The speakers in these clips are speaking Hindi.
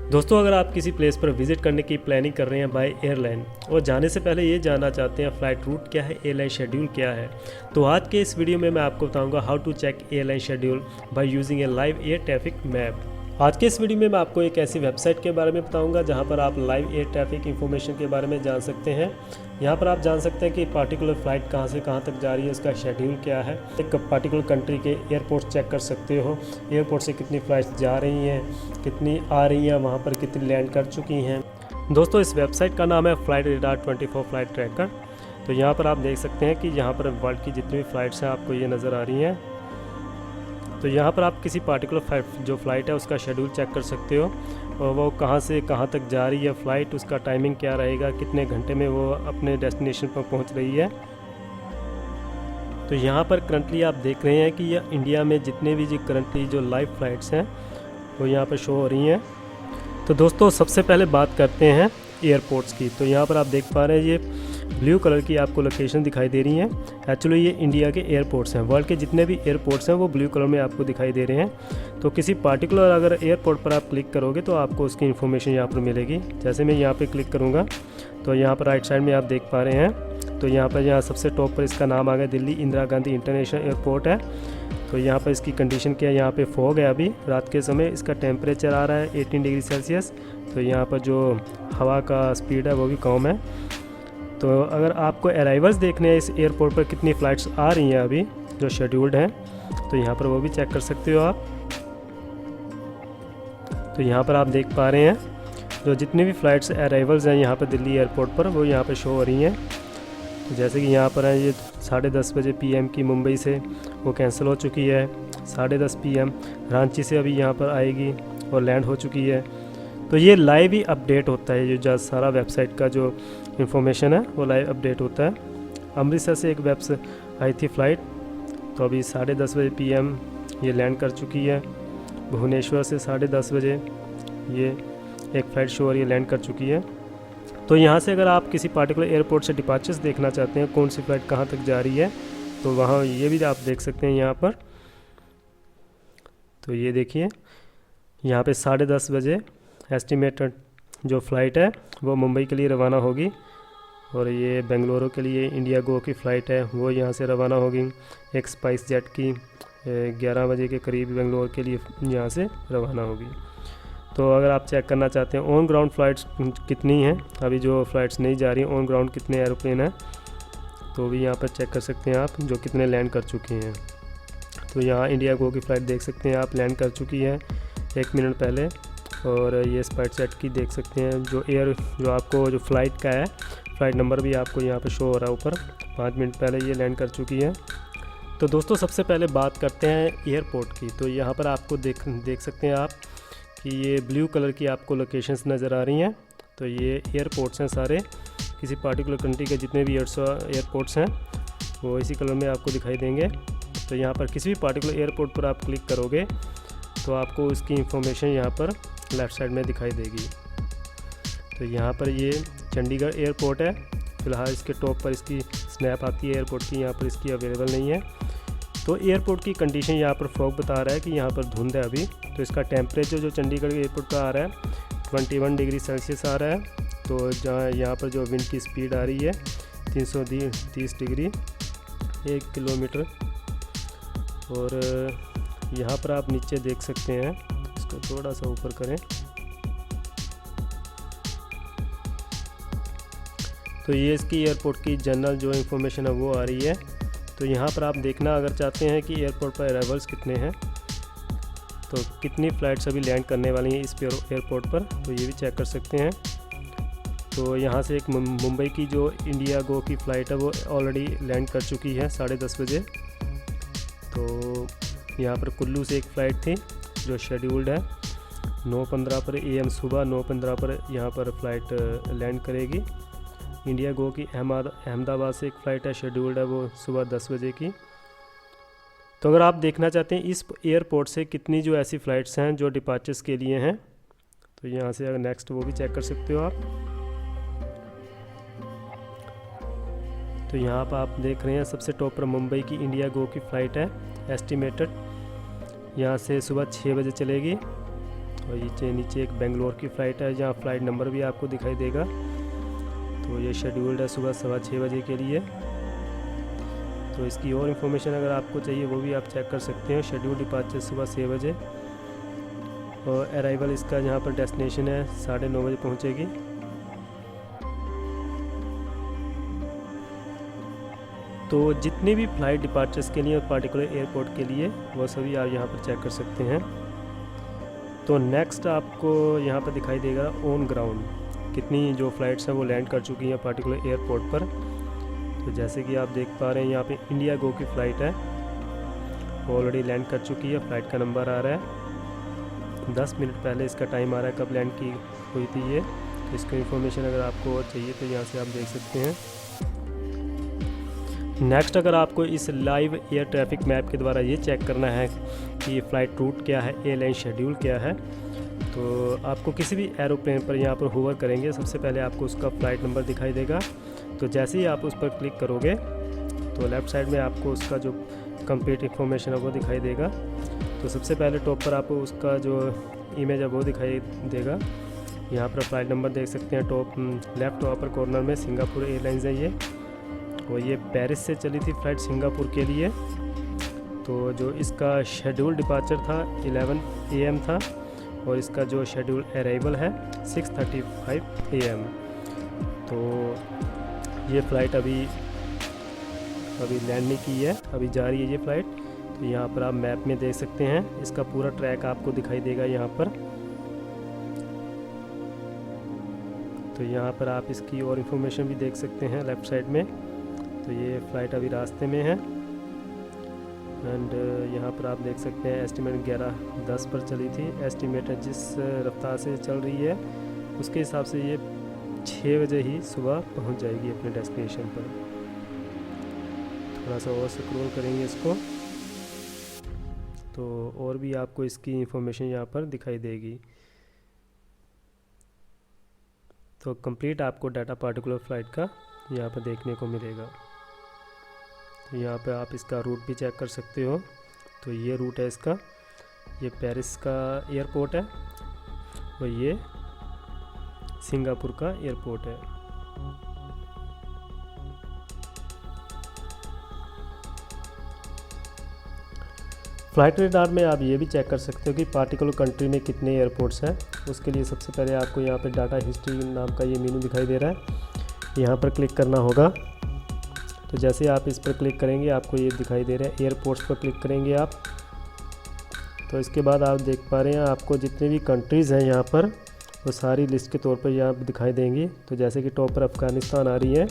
दोस्तों, अगर आप किसी प्लेस पर विजिट करने की प्लानिंग कर रहे हैं बाय एयरलाइन और जाने से पहले ये जानना चाहते हैं फ़्लाइट रूट क्या है, एयरलाइन शेड्यूल क्या है, तो आज के इस वीडियो में मैं आपको बताऊंगा how to check airline schedule by using a live air traffic map. आज के इस वीडियो में मैं आपको एक ऐसी वेबसाइट के बारे में बताऊंगा जहां पर आप लाइव एयर ट्रैफिक इंफॉर्मेशन के बारे में जान सकते हैं। यहां पर आप जान सकते हैं कि पार्टिकुलर फ़्लाइट कहां से कहां तक जा रही है, उसका शेड्यूल क्या है। एक पार्टिकुलर कंट्री के एयरपोर्ट चेक कर सकते हो, एयरपोर्ट से कितनी फ़्लाइट्स जा रही हैं, कितनी आ रही हैं, वहाँ पर कितनी लैंड कर चुकी हैं। दोस्तों, इस वेबसाइट का नाम है फ्लाइट रेडार 24 फ्लाइट ट्रैकर। तो यहाँ पर आप देख सकते हैं कि यहाँ पर वर्ल्ड की जितनी भी फ़्लाइट्स हैं आपको ये नज़र आ रही हैं। तो यहाँ पर आप किसी पार्टिकुलर जो फ़्लाइट है उसका शेड्यूल चेक कर सकते हो और वो कहाँ से कहाँ तक जा रही है फ़्लाइट, उसका टाइमिंग क्या रहेगा, कितने घंटे में वो अपने डेस्टिनेशन पर पहुँच रही है। तो यहाँ पर करंटली आप देख रहे हैं कि यह इंडिया में जितने भी जो करंटली जो लाइव फ़्लाइट्स हैं वो यहाँ पर शो हो रही हैं। तो दोस्तों, सबसे पहले बात करते हैं एयरपोर्ट्स की। तो यहाँ पर आप देख पा रहे हैं ये ब्लू कलर की आपको लोकेशन दिखाई दे रही हैं। एक्चुअली ये इंडिया के एयरपोर्ट्स हैं, वर्ल्ड के जितने भी एयरपोर्ट्स हैं वो ब्लू कलर में आपको दिखाई दे रहे हैं। तो किसी पार्टिकुलर अगर एयरपोर्ट पर आप क्लिक करोगे तो आपको उसकी इन्फॉर्मेशन यहाँ पर मिलेगी। जैसे मैं यहाँ पर क्लिक करूँगा तो यहाँ पर राइट साइड में आप देख पा रहे हैं, तो यहाँ सबसे टॉप पर इसका नाम आ गया, दिल्ली इंदिरा गांधी इंटरनेशनल एयरपोर्ट है। तो यहाँ पर इसकी कंडीशन क्या है, यहाँ पे फॉग है अभी रात के समय, इसका टेम्परेचर आ रहा है 18 डिग्री सेल्सियस। तो यहाँ पर जो हवा का स्पीड है वो भी कम है। तो अगर आपको अराइवल्स देखने हैं इस एयरपोर्ट पर कितनी फ़्लाइट्स आ रही हैं अभी जो शेड्यूल्ड हैं, तो यहाँ पर वो भी चेक कर सकते हो आप। तो यहाँ पर आप देख पा रहे हैं जो जितनी भी फ़्लाइट्स अराइवल्स हैं यहाँ पर दिल्ली एयरपोर्ट पर वो यहाँ पर शो हो रही हैं। तो जैसे कि यहाँ पर है ये 10:30 बजे PM की मुंबई से वो कैंसिल हो चुकी है। 10:30 PM रांची से अभी यहाँ पर आएगी और लैंड हो चुकी है। तो ये लाइव ही अपडेट होता है, ये जो सारा वेबसाइट का जो इन्फॉर्मेशन है वो लाइव अपडेट होता है। अमृतसर से एक वेबसाइट आई थी फ़्लाइट, तो अभी 10:30 बजे PM ये लैंड कर चुकी है। भुवनेश्वर से 10:30 बजे ये एक फ़्लाइट शो और ये लैंड कर चुकी है। तो यहाँ से अगर आप किसी पार्टिकुलर एयरपोर्ट से डिपार्चर्स देखना चाहते हैं, कौन सी फ़्लाइट कहाँ तक जा रही है, तो वहाँ ये भी आप देख सकते हैं यहाँ पर। तो ये देखिए यहाँ पे 10:30 बजे एस्टिमेटेड जो फ़्लाइट है वो मुंबई के लिए रवाना होगी और ये बेंगलुरु के लिए इंडिया गो की फ़्लाइट है वो यहाँ से रवाना होगी। एक स्पाइस जेट की 11 बजे के करीब बेंगलुरु के लिए यहाँ से रवाना होगी। तो अगर आप चेक करना चाहते हैं ऑन ग्राउंड फ़्लाइट्स कितनी हैं, अभी जो फ़्लाइट्स नहीं जा रही ऑन ग्राउंड कितने एरोप्लेन हैं, तो भी यहाँ पर चेक कर सकते हैं आप जो कितने लैंड कर चुके हैं। तो यहाँ इंडिया गो की फ़्लाइट देख सकते हैं आप, लैंड कर चुकी है 1 मिनट पहले। और ये स्पाइस जेट की देख सकते हैं जो आपको जो फ़्लाइट का है, फ़्लाइट नंबर भी आपको यहाँ पर शो हो रहा है ऊपर, 5 मिनट पहले ये लैंड कर चुकी है। तो दोस्तों, सबसे पहले बात करते हैं एयरपोर्ट की। तो यहाँ पर आपको देख सकते हैं आप कि ये ब्लू कलर की आपको लोकेशंस नज़र आ रही हैं। तो ये एयरपोर्ट्स हैं सारे, किसी पार्टिकुलर कंट्री के जितने भी एयरपोर्ट्स हैं वो इसी कलर में आपको दिखाई देंगे। तो यहाँ पर किसी भी पार्टिकुलर एयरपोर्ट पर आप क्लिक करोगे तो आपको उसकी इंफॉर्मेशन यहाँ पर लेफ़्ट साइड में दिखाई देगी। तो यहाँ पर ये चंडीगढ़ एयरपोर्ट है, फ़िलहाल इसके टॉप पर इसकी स्नैप आती है एयरपोर्ट की, यहाँ पर इसकी अवेलेबल नहीं है। तो एयरपोर्ट की कंडीशन यहाँ पर फॉग बता रहा है कि यहाँ पर धुंध है अभी। तो इसका टेम्परेचर जो चंडीगढ़ एयरपोर्ट का आ रहा है 21 डिग्री सेल्सियस आ रहा है। तो जहाँ यहाँ पर जो विंड की स्पीड आ रही है 330 डिग्री 1 किलोमीटर। और यहाँ पर आप नीचे देख सकते हैं, इसको थोड़ा सा ऊपर करें, तो ये इसकी एयरपोर्ट की जनरल जो इन्फॉर्मेशन है वो आ रही है। तो यहाँ पर आप देखना अगर चाहते हैं कि एयरपोर्ट पर अराइवल्स कितने हैं, तो कितनी फ़्लाइट्स अभी लैंड करने वाली हैं इस एयरपोर्ट पर, तो ये भी चेक कर सकते हैं। तो यहाँ से एक मुंबई की जो इंडिया गो की फ़्लाइट है वो ऑलरेडी लैंड कर चुकी है 10:30 बजे। तो यहाँ पर कुल्लू से एक फ़्लाइट थी जो शेड्यूल्ड है 9:15 पर AM, सुबह 9:15 पर यहाँ पर फ़्लाइट लैंड करेगी। इंडिया गो की अहमदाबाद से एक फ़्लाइट है शेड्यूल्ड है वो सुबह 10 बजे की। तो अगर आप देखना चाहते हैं इस एयरपोर्ट से कितनी जो ऐसी फ़्लाइट्स हैं जो डिपार्चर्स के लिए हैं, तो यहाँ से अगर नेक्स्ट वो भी चेक कर सकते हो आप। तो यहाँ पर आप देख रहे हैं सबसे टॉप पर मुंबई की इंडिया गो की फ़्लाइट है एस्टिमेटेड, यहाँ से सुबह 6 बजे चलेगी और ये नीचे एक बेंगलोर की फ़्लाइट है जहाँ फ़्लाइट नंबर भी आपको दिखाई देगा। तो ये शेड्यूल्ड है सुबह 6:15 बजे के लिए। तो इसकी और इन्फॉर्मेशन अगर आपको चाहिए वो भी आप चेक कर सकते हैं। शेड्यूल डिपार्चर सुबह 6 बजे और अराइवल इसका जहाँ पर डेस्टिनेशन है 9:30 बजे पहुँचेगी। तो जितनी भी फ़्लाइट डिपार्चर्स के लिए और पार्टिकुलर एयरपोर्ट के लिए वो सभी आप यहाँ पर चेक कर सकते हैं। तो नेक्स्ट आपको यहाँ पर दिखाई देगा ऑन ग्राउंड कितनी जो फ़्लाइट्स हैं वो लैंड कर चुकी हैं पार्टिकुलर एयरपोर्ट पर। तो जैसे कि आप देख पा रहे हैं यहाँ पे इंडिया गो की फ़्लाइट है, ऑलरेडी लैंड कर चुकी है। फ़्लाइट का नंबर आ रहा है, 10 मिनट पहले इसका टाइम आ रहा है कब लैंड की हुई थी ये। तो इसकी इन्फॉर्मेशन अगर आपको और चाहिए तो यहाँ से आप देख सकते हैं। नेक्स्ट अगर आपको इस लाइव एयर ट्रैफिक मैप के द्वारा ये चेक करना है कि फ़्लाइट रूट क्या है, एयरलाइन शेड्यूल क्या है, तो आपको किसी भी एरोप्लेन पर यहाँ पर होवर करेंगे, सबसे पहले आपको उसका फ़्लाइट नंबर दिखाई देगा। तो जैसे ही आप उस पर क्लिक करोगे तो लेफ़्ट साइड में आपको उसका जो कंप्लीट इन्फॉर्मेशन है वो दिखाई देगा। तो सबसे पहले टॉप पर आपको उसका जो इमेज है वो दिखाई देगा। यहाँ पर फ़्लाइट नंबर देख सकते हैं, टॉप लेफ़्ट अपर कॉर्नर में सिंगापुर एयरलाइंस है ये, और ये पेरिस से चली थी फ़्लाइट सिंगापुर के लिए। तो जो इसका शेड्यूल डिपार्चर था 11 AM था और इसका जो शेड्यूल अराइवल है 6:35 AM। तो ये फ़्लाइट अभी लैंड नहीं की है, अभी जा रही है ये फ़्लाइट। तो यहाँ पर आप मैप में देख सकते हैं, इसका पूरा ट्रैक आपको दिखाई देगा यहाँ पर। तो यहाँ पर आप इसकी और इन्फॉर्मेशन भी देख सकते हैं लेफ़्ट साइड में। तो ये फ़्लाइट अभी रास्ते में है एंड यहाँ पर आप देख सकते हैं एस्टिमेट 11:10 पर चली थी। एस्टिमेट जिस रफ्तार से चल रही है उसके हिसाब से ये 6 बजे ही सुबह पहुँच जाएगी अपने डेस्टिनेशन पर। थोड़ा सा और स्क्रॉल करेंगे इसको तो और भी आपको इसकी इन्फॉर्मेशन यहाँ पर दिखाई देगी। तो कंप्लीट आपको डाटा पार्टिकुलर फ़्लाइट का यहाँ पर देखने को मिलेगा। तो यहाँ पे आप इसका रूट भी चेक कर सकते हो। तो ये रूट है इसका, ये पेरिस का एयरपोर्ट है और ये सिंगापुर का एयरपोर्ट है। फ़्लाइट रेडार में आप ये भी चेक कर सकते हो कि पार्टिकुलर कंट्री में कितने एयरपोर्ट्स हैं। उसके लिए सबसे पहले आपको यहाँ पे डाटा हिस्ट्री नाम का ये मेनू दिखाई दे रहा है, यहाँ पर क्लिक करना होगा। तो जैसे आप इस पर क्लिक करेंगे आपको ये दिखाई दे रहा है, एयरपोर्ट्स पर क्लिक करेंगे आप। तो इसके बाद आप देख पा रहे हैं आपको जितने भी कंट्रीज़ हैं यहाँ पर वो सारी लिस्ट के तौर पर यहाँ दिखाई देंगी। तो जैसे कि टॉप पर अफ़गानिस्तान आ रही है,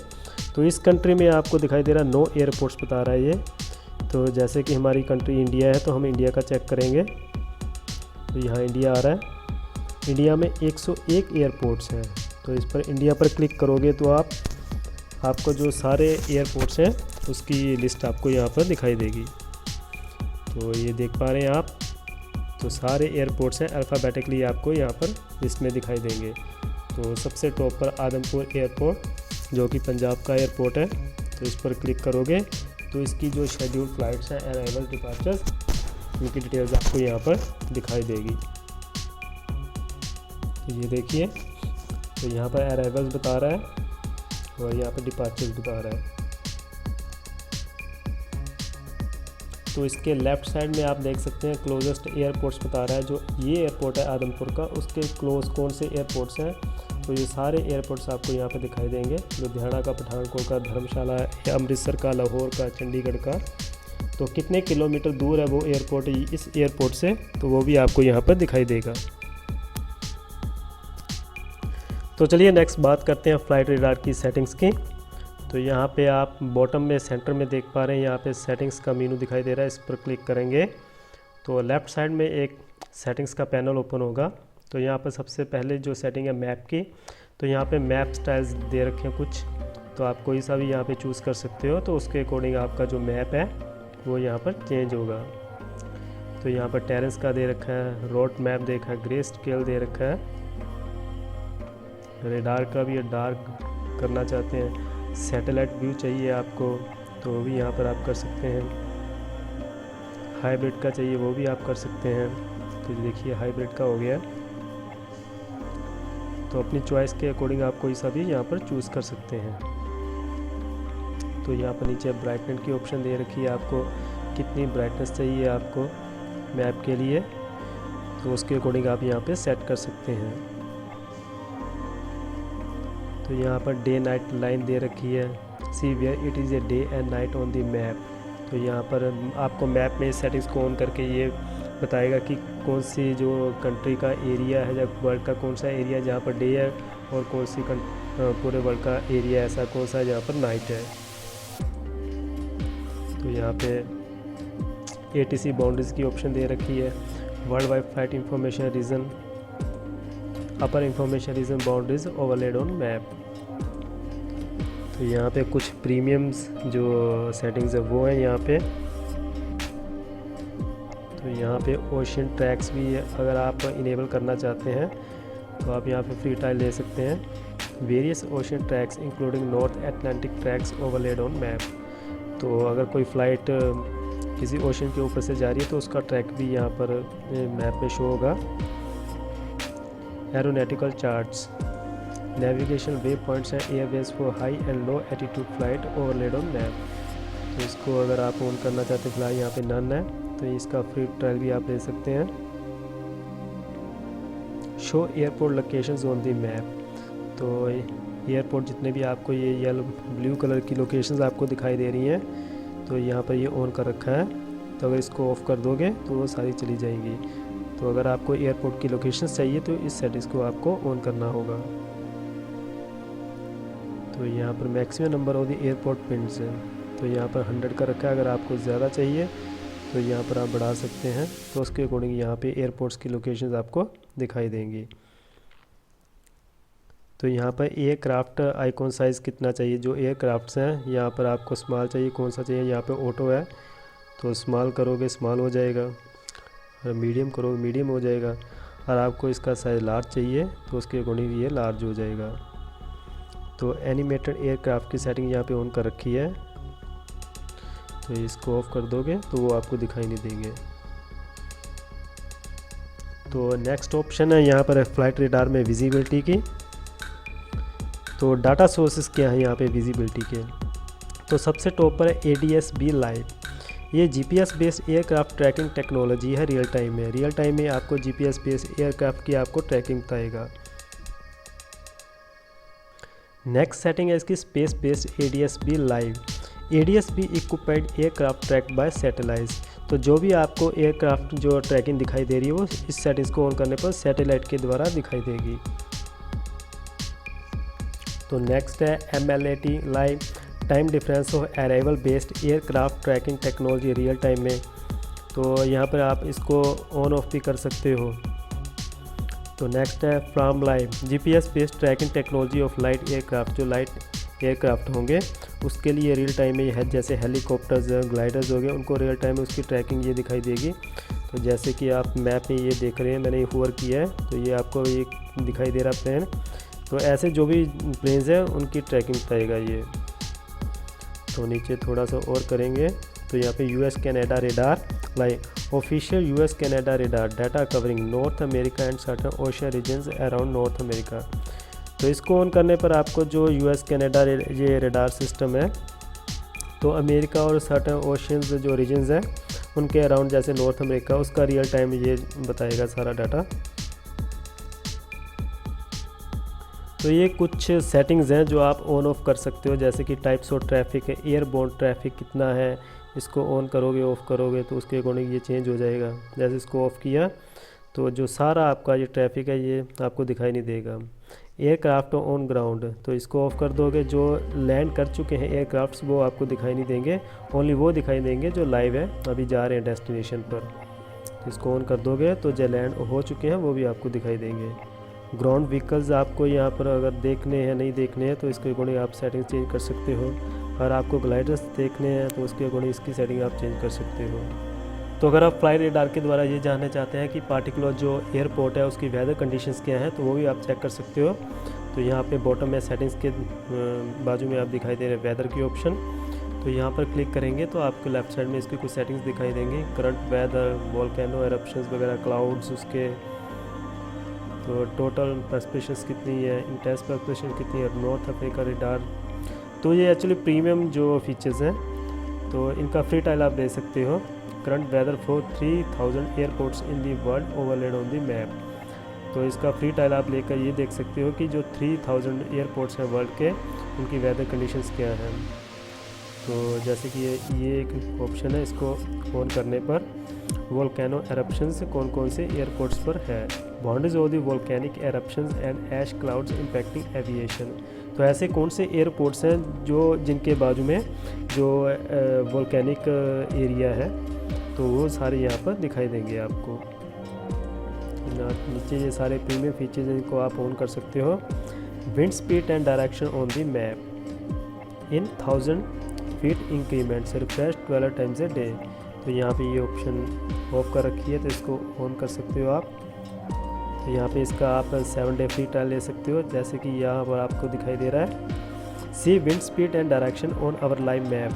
तो इस कंट्री में आपको दिखाई दे रहा है 9 एयरपोर्ट्स बता रहा है ये। तो जैसे कि हमारी कंट्री इंडिया है तो हम इंडिया का चेक करेंगे। तो यहाँ इंडिया आ रहा है, इंडिया में 101 एयरपोर्ट्स हैं। तो इस पर इंडिया पर क्लिक करोगे तो आपको जो सारे एयरपोर्ट्स हैं उसकी लिस्ट आपको यहाँ पर दिखाई देगी। तो ये देख पा रहे हैं आप, तो सारे एयरपोर्ट्स हैं अल्फ़ाबेटिकली आपको यहाँ पर लिस्ट में दिखाई देंगे। तो सबसे टॉप पर आदमपुर एयरपोर्ट जो कि पंजाब का एयरपोर्ट है, तो इस पर क्लिक करोगे तो इसकी जो शेड्यूल फ़्लाइट्स हैं अराइवल डिपार्चर्स उनकी डिटेल्स आपको यहाँ पर दिखाई देगी। तो ये देखिए, तो यहाँ पर अराइवल्स बता रहा है और यहाँ पर डिपार्चर्स बता रहा है। तो इसके लेफ़्ट साइड में आप देख सकते हैं क्लोजेस्ट एयरपोर्ट्स बता रहा है। जो ये एयरपोर्ट है आदमपुर का, उसके क्लोज कौन से एयरपोर्ट्स हैं। तो ये सारे एयरपोर्ट्स आपको यहाँ पे दिखाई देंगे, लुधियाना का, पठानकोट का, धर्मशाला, अमृतसर का, लाहौर का, चंडीगढ़ का। तो कितने किलोमीटर दूर है वो एयरपोर्ट इस एयरपोर्ट से, तो वो भी आपको यहाँ पर दिखाई देगा। तो चलिए नेक्स्ट बात करते हैं फ़्लाइट रेडार की सेटिंग्स की। तो यहाँ पे आप बॉटम में सेंटर में देख पा रहे हैं, यहाँ पे सेटिंग्स का मेनू दिखाई दे रहा है। इस पर क्लिक करेंगे तो लेफ़्ट साइड में एक सेटिंग्स का पैनल ओपन होगा। तो यहाँ पर सबसे पहले जो सेटिंग है मैप की, तो यहाँ पे मैप स्टाइल्स दे रखे हैं कुछ, तो आप कोई सा भी यहाँ पे चूज़ कर सकते हो। तो उसके अकॉर्डिंग आपका जो मैप है वो यहाँ पर चेंज होगा। तो यहाँ पर टेरेंस का दे रखा है, रोड मैप देखा है, ग्रे स्केल दे रखा है, रेडार का भी डार्क करना चाहते हैं, सैटेलाइट व्यू चाहिए आपको तो वो भी यहाँ पर आप कर सकते हैं, हाइब्रिड का चाहिए वो भी आप कर सकते हैं। तो देखिए हाइब्रिड का हो गया। तो अपनी चॉइस के अकॉर्डिंग आप कोई सा भी यहाँ पर चूज़ कर सकते हैं। तो यहाँ पर नीचे ब्राइटनेस की ऑप्शन दे रखी है, आपको कितनी ब्राइटनेस चाहिए आपको मैप के लिए, तो उसके अकॉर्डिंग आप यहाँ पे सेट कर सकते हैं। तो यहाँ पर डे नाइट लाइन दे रखी है, see where it is a day and night on the map. तो यहाँ पर आपको मैप में सेटिंग्स को ऑन करके ये बताएगा कि कौन सी जो कंट्री का एरिया है या वर्ल्ड का कौन सा एरिया जहाँ पर डे है और कौन सी पूरे वर्ल्ड का एरिया ऐसा कौन सा है जहाँ पर नाइट है। तो यहाँ पे ATC बाउंड्रीज की ऑप्शन दे रखी है, world wide flight information region, upper information region boundaries overlaid on map. तो यहाँ पे कुछ प्रीमियम्स जो सेटिंग्स है वो हैं यहाँ पे। तो यहाँ पे ओशन ट्रैक्स भी अगर आप इनेबल करना चाहते हैं तो आप यहाँ पे फ्री ट्रायल ले सकते हैं। Various ocean tracks including North Atlantic tracks overlaid on map. तो अगर कोई फ़्लाइट किसी ओशन के ऊपर से जा रही है तो उसका ट्रैक भी यहाँ पर मैप में शो होगा। Aeronautical charts, navigation waypoints and airways for high and low attitude flight overlaid on map. तो इसको अगर आप ऑन करना चाहते हैं, फिलहाल यहाँ पे नन है, तो इसका फ्री ट्रायल भी आप ले सकते हैं। Show airport locations on the map. तो एयरपोर्ट जितने भी आपको ये येलो ब्लू कलर की लोकेशंस आपको दिखाई दे रही हैं, तो यहाँ पर ये ऑन कर रखा है। तो अगर इसको ऑफ़ कर दोगे तो वो सारी चली जाएंगी। तो अगर आपको एयरपोर्ट की लोकेशंस चाहिए तो इस सेटिंग्स को आपको ऑन करना होगा। तो यहाँ पर maximum number of the airport pins है, तो यहाँ पर 100 का रखा है। अगर आपको ज़्यादा चाहिए तो यहाँ पर आप बढ़ा सकते हैं, तो उसके अकॉर्डिंग यहाँ पे एयरपोर्ट्स की लोकेशंस आपको दिखाई देंगी। तो यहाँ पर एयरक्राफ्ट आइकॉन साइज़ कितना चाहिए, जो एयरक्राफ्ट्स हैं यहाँ पर आपको स्मॉल चाहिए, कौन सा चाहिए, यहाँ पे ऑटो है तो स्मॉल करोगे स्मॉल हो जाएगा, और मीडियम करोगे मीडियम हो जाएगा, और आपको इसका साइज़ लार्ज चाहिए तो उसके अकॉर्डिंग ये लार्ज हो जाएगा। तो एनिमेटेड एयरक्राफ्ट की सेटिंग यहाँ पे ऑन कर रखी है, तो इसको ऑफ कर दोगे तो वो आपको दिखाई नहीं देंगे। तो नेक्स्ट ऑप्शन है यहाँ पर फ्लाइट रेडार में विजिबिलिटी की। तो डाटा सोर्सेस क्या है यहाँ पे विजिबिलिटी के, तो सबसे टॉप पर है ADS-B लाइव। ये GPS based aircraft tracking technology है, रियल टाइम में आपको GPS बेस्ड एयरक्राफ्ट की आपको ट्रैकिंग बताएगा। नेक्स्ट सेटिंग है इसकी space based ADS-B live. ADS-B equipped aircraft track bye satellite. तो जो भी आपको एयरक्राफ्ट जो ट्रैकिंग दिखाई दे रही है वो इस सेटिंग्स को ऑन करने पर सैटेलाइट के द्वारा दिखाई देगी। तो नेक्स्ट है MLAT live, time difference of arrival based aircraft tracking technology real time में। तो यहाँ पर आप इसको ऑन ऑफ भी कर सकते हो। तो नेक्स्ट है from live, GPS based tracking technology of light aircraft. जो लाइट एयरक्राफ्ट होंगे उसके लिए रियल टाइम में ये है, जैसे हेलीकॉप्टर्स ग्लाइडर्स हो गए, उनको रियल टाइम में उसकी ट्रैकिंग ये दिखाई देगी। तो जैसे कि आप मैप में ये देख रहे हैं, मैंने ये होवर किया है तो ये आपको ये दिखाई दे रहा प्लेन। तो ऐसे जो भी प्लेन्स हैं उनकी ट्रैकिंग बताएगा ये। तो नीचे थोड़ा सा और करेंगे तो यहाँ पे US Canada radar live, official US Canada radar data covering North America and certain ocean regions around North America. तो इसको ऑन करने पर आपको जो US कैनेडा ये रेडार सिस्टम है, तो अमेरिका और सर्टेन ओशंस जो रीजन्स हैं उनके अराउंड, जैसे नॉर्थ अमेरिका, उसका रियल टाइम ये बताएगा सारा डाटा। तो ये कुछ सेटिंग्स हैं जो आप ऑन ऑफ कर सकते हो, जैसे कि टाइप्स ऑफ ट्रैफिक है, एयरबोर्न ट्रैफिक कितना है, इसको ऑन करोगे ऑफ़ करोगे तो उसके अकॉर्डिंग ये चेंज हो जाएगा। जैसे इसको ऑफ़ किया तो जो सारा आपका ये ट्रैफिक है ये आपको दिखाई नहीं देगा। एयरक्राफ्ट ऑन ग्राउंड, तो इसको ऑफ़ कर दोगे, जो लैंड कर चुके हैं एयरक्राफ्ट्स वो आपको दिखाई नहीं देंगे, ओनली वो दिखाई देंगे जो लाइव है, अभी जा रहे हैं डेस्टिनेशन पर। इसको ऑन कर दोगे तो जो लैंड हो चुके हैं वो भी आपको दिखाई देंगे। ग्राउंड व्हीकल्स आपको यहाँ पर अगर देखने हैं नहीं देखने हैं तो इसके अकॉर्डिंग आप सेटिंग चेंज कर सकते हो। अगर आपको ग्लाइडर्स देखने हैं तो उसके अकॉर्डिंग इसकी सेटिंग आप चेंज कर सकते हो। तो अगर आप फ्लाइट रेडार के द्वारा ये जानना चाहते हैं कि पार्टिकुलर जो एयरपोर्ट है उसकी वेदर कंडीशंस क्या हैं तो वो भी आप चेक कर सकते हो। तो यहाँ पे बॉटम में सेटिंग्स के बाजू में आप दिखाई दे रहे हैं वेदर की ऑप्शन, तो यहाँ पर क्लिक करेंगे तो आपको लेफ्ट साइड में इसकी कुछ सेटिंग्स दिखाई देंगी, करंट वेदर, वोल्केनो एरप्शंस वगैरह, क्लाउड्स, उसके तो टोटल पर्सपेशंस कितनी है, इंटेंस पर्सपेशन कितनी है, नॉर्थ अफ्रीका रडार। तो ये एक्चुअली प्रीमियम जो फीचर्स हैं, तो इनका फ्री ट्रायल आप दे सकते हो। Current weather for 3000 airports in the world overlaid on the map. तो इसका फ्री ट्रायल आप लेकर ये देख सकते हो कि जो 3000 एयरपोर्ट्स हैं वर्ल्ड के, उनकी वेदर कंडीशंस क्या हैं। तो जैसे कि ये एक ऑप्शन है, इसको ऑन करने पर वोल्केनो एरप्शंस कौन कौन से एयरपोर्ट्स पर है। Boundaries of the volcanic eruptions and ash clouds impacting aviation. तो ऐसे कौन से एयरपोर्ट्स हैं जो जिनके बाजू में जो वोल्केनिक एरिया है, तो वो सारे यहाँ पर दिखाई देंगे आपको। नीचे ये सारे प्रीमियम फीचर्स इनको आप ऑन कर सकते हो। Wind speed and direction on the map in 1000 feet increments refresh 12 times a day. तो यहाँ पे ये ऑप्शन ऑफ कर रखी है, तो इसको ऑन कर सकते हो आप। तो यहाँ पे इसका आप 7 डे फ्री ट्रायल ले सकते हो, जैसे कि यहाँ पर आपको दिखाई दे रहा है see wind speed and direction on our live map.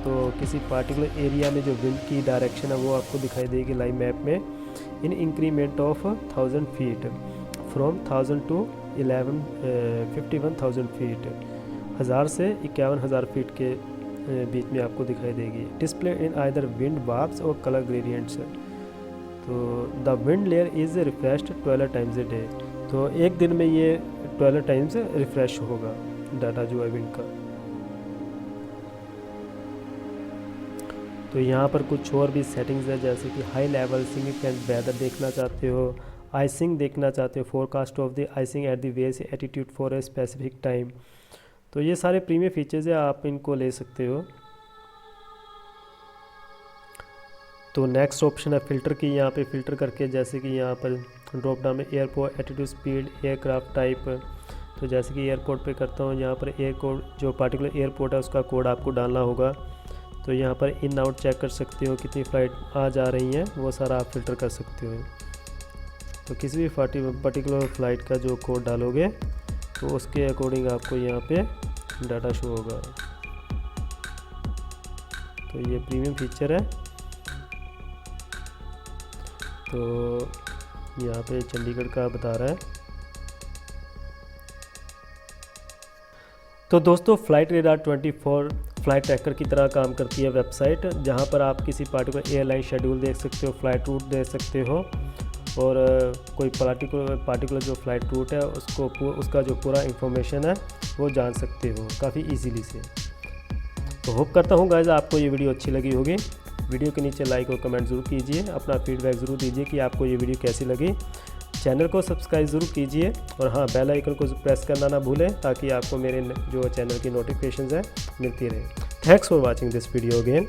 तो किसी पार्टिकुलर एरिया में जो विंड की डायरेक्शन है वो आपको दिखाई देगी लाइव मैप में। In increment of 1000 feet from 1000 to 51,000 feet, 1000 से 51,000 फीट के बीच में आपको दिखाई देगी। डिस्प्ले इन आइदर विंड वार्प्स और कलर ग्रेडियंट्स। तो the wind layer is refreshed 12 times a day. तो एक दिन में ये 12 टाइम्स रिफ्रेश होगा डाटा जो है विंड का। तो यहाँ पर कुछ और भी सेटिंग्स है, जैसे कि हाई लेवल सिग्निफिकेंट वेदर देखना चाहते हो, आइसिंग देखना चाहते हो, forecast of the icing at the ways attitude for a specific time. तो ये सारे प्रीमियम फीचर्स है, आप इनको ले सकते हो। तो नेक्स्ट ऑप्शन है फ़िल्टर की। यहाँ पे फ़िल्टर करके, जैसे कि यहाँ पर ड्रॉप डाउन में airport attitude speed aircraft type. तो जैसे कि एयरपोर्ट पे करता हूँ, यहाँ पर एयर कोड जो पार्टिकुलर एयरपोर्ट है उसका कोड आपको डालना होगा। तो यहाँ पर इन आउट चेक कर सकते हो, कितनी फ़्लाइट आ जा रही हैं, वो सारा आप फ़िल्टर कर सकते हो। तो किसी भी पर्टिकुलर फ़्लाइट का जो कोड डालोगे तो उसके अकॉर्डिंग आपको यहाँ पे डाटा शो होगा। तो ये प्रीमियम फीचर है। तो यहाँ पे चंडीगढ़ का बता रहा है। तो दोस्तों फ्लाइट रेडार 24 फ्लाइट ट्रैकर की तरह काम करती है वेबसाइट, जहाँ पर आप किसी पार्टिकुलर एयरलाइन शेड्यूल देख सकते हो, फ़्लाइट रूट देख सकते हो, और कोई पार्टिकुलर जो फ़्लाइट रूट है उसका जो पूरा इंफॉर्मेशन है वो जान सकते हो काफ़ी इजीली से। तो होप करता हूँ गाइस आपको ये वीडियो अच्छी लगी होगी। वीडियो के नीचे लाइक और कमेंट ज़रूर कीजिए, अपना फीडबैक ज़रूर दीजिए कि आपको ये वीडियो कैसी लगी। चैनल को सब्सक्राइब ज़रूर कीजिए, और हाँ, बेल आइकन को प्रेस करना ना भूलें, ताकि आपको मेरे जो चैनल की नोटिफिकेशंस है मिलती रहे। Thanks for watching this video again.